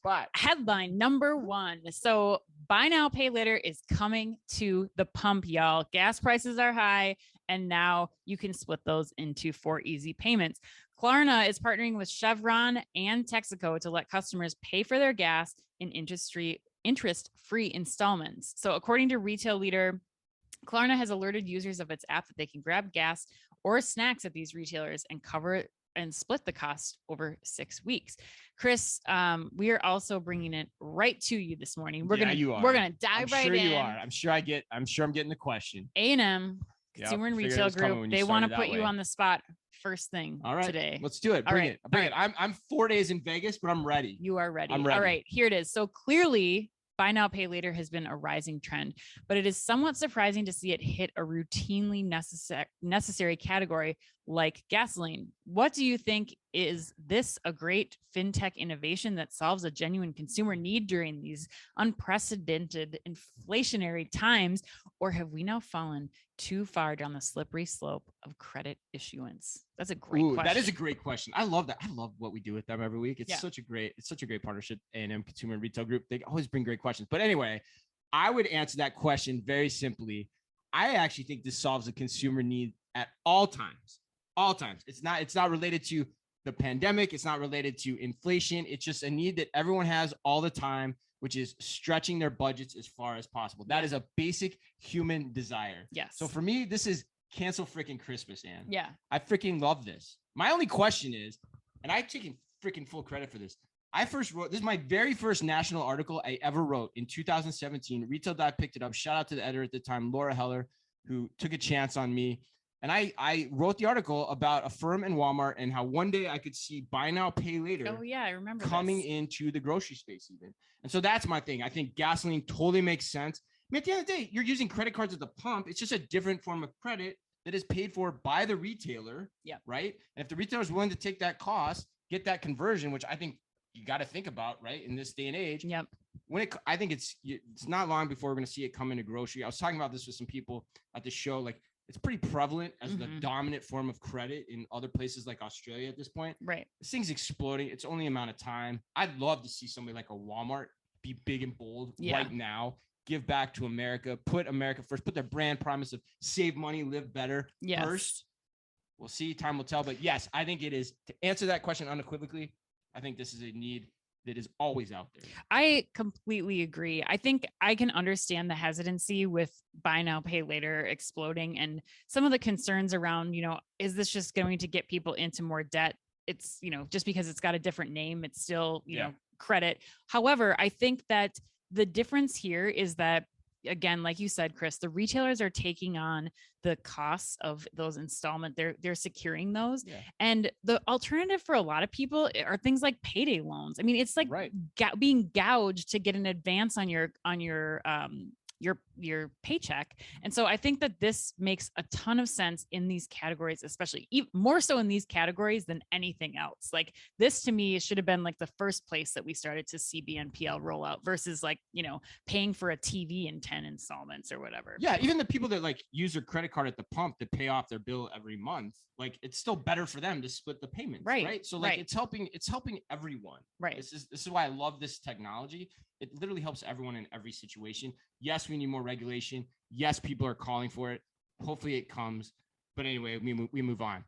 spot. Headline number 1. So buy now, pay later is coming to the pump, y'all. Gas prices are high, and now you can split those into 4 easy payments. Klarna is partnering with Chevron and Texaco to let customers pay for their gas in interest-free installments. So according to Retail Leader, Klarna has alerted users of its app that they can grab gas or snacks at these retailers and cover and split the cost over 6 weeks. Chris, we are also bringing it right to you this morning. We're gonna dive right in. You are. I'm sure I'm getting the question. A&M Consumer and Retail Group. They want to put you on the spot first thing today. Let's do it. Bring it. I'm 4 days in Vegas, but I'm ready. You are ready. I'm ready. All right, here it is. So clearly, buy now, pay later has been a rising trend, but it is somewhat surprising to see it hit a routinely necessary category like gasoline. What do you think? Is this a great fintech innovation that solves a genuine consumer need during these unprecedented inflationary times, or have we now fallen too far down the slippery slope of credit issuance? That's a great question. That is a great question. I love that. I love what we do with them every week. It's such a great partnership. A&M Consumer and Retail Group. They always bring great questions. But anyway, I would answer that question very simply. I actually think this solves a consumer need at all times. All times. It's not related to the pandemic. It's not related to inflation. It's just a need that everyone has all the time, which is stretching their budgets as far as possible. That is a basic human desire. Yes. So for me, this is cancel freaking Christmas, Ann. Yeah. I freaking love this. My only question is, and I take freaking full credit for this. I first wrote, this is my very first national article I ever wrote in 2017. Retail Dive picked it up. Shout out to the editor at the time, Laura Heller, who took a chance on me. And I wrote the article about Affirm and Walmart and how one day I could see buy now, pay later. Oh yeah, I remember coming into the grocery space even. And so that's my thing. I think gasoline totally makes sense. I mean, at the end of the day, you're using credit cards at the pump. It's just a different form of credit that is paid for by the retailer. Yeah. Right. And if the retailer is willing to take that cost, get that conversion, which I think you got to think about, right, in this day and age. Yep. I think it's not long before we're going to see it come into grocery. I was talking about this with some people at the show, like. It's pretty prevalent as the dominant form of credit in other places like Australia at this point. Right. This thing's exploding. It's only a amount of time. I'd love to see somebody like a Walmart be big and bold right now, give back to America, put America first, put their brand promise of save money, live better first. We'll see. Time will tell. But yes, I think it is. To answer that question unequivocally, I think this is a need that is always out there. I completely agree. I think I can understand the hesitancy with buy now, pay later exploding and some of the concerns around, is this just going to get people into more debt? It's, just because it's got a different name, it's still, know, credit. However, I think that the difference here is that, again, like you said, Chris, the retailers are taking on the costs of those installment. They're securing those. Yeah. And the alternative for a lot of people are things like payday loans. I mean, it's like being gouged to get an advance on your paycheck. And so I think that this makes a ton of sense in these categories, especially even more so in these categories than anything else. Like this to me should have been like the first place that we started to see BNPL roll out versus like, paying for a TV in 10 installments or whatever. Yeah. Even the people that like use their credit card at the pump to pay off their bill every month, like it's still better for them to split the payments. Right. So like it's helping everyone. Right. This is why I love this technology. It literally helps everyone in every situation. Yes, we need more regulation. Yes, people are calling for it. Hopefully it comes. But anyway, we move on.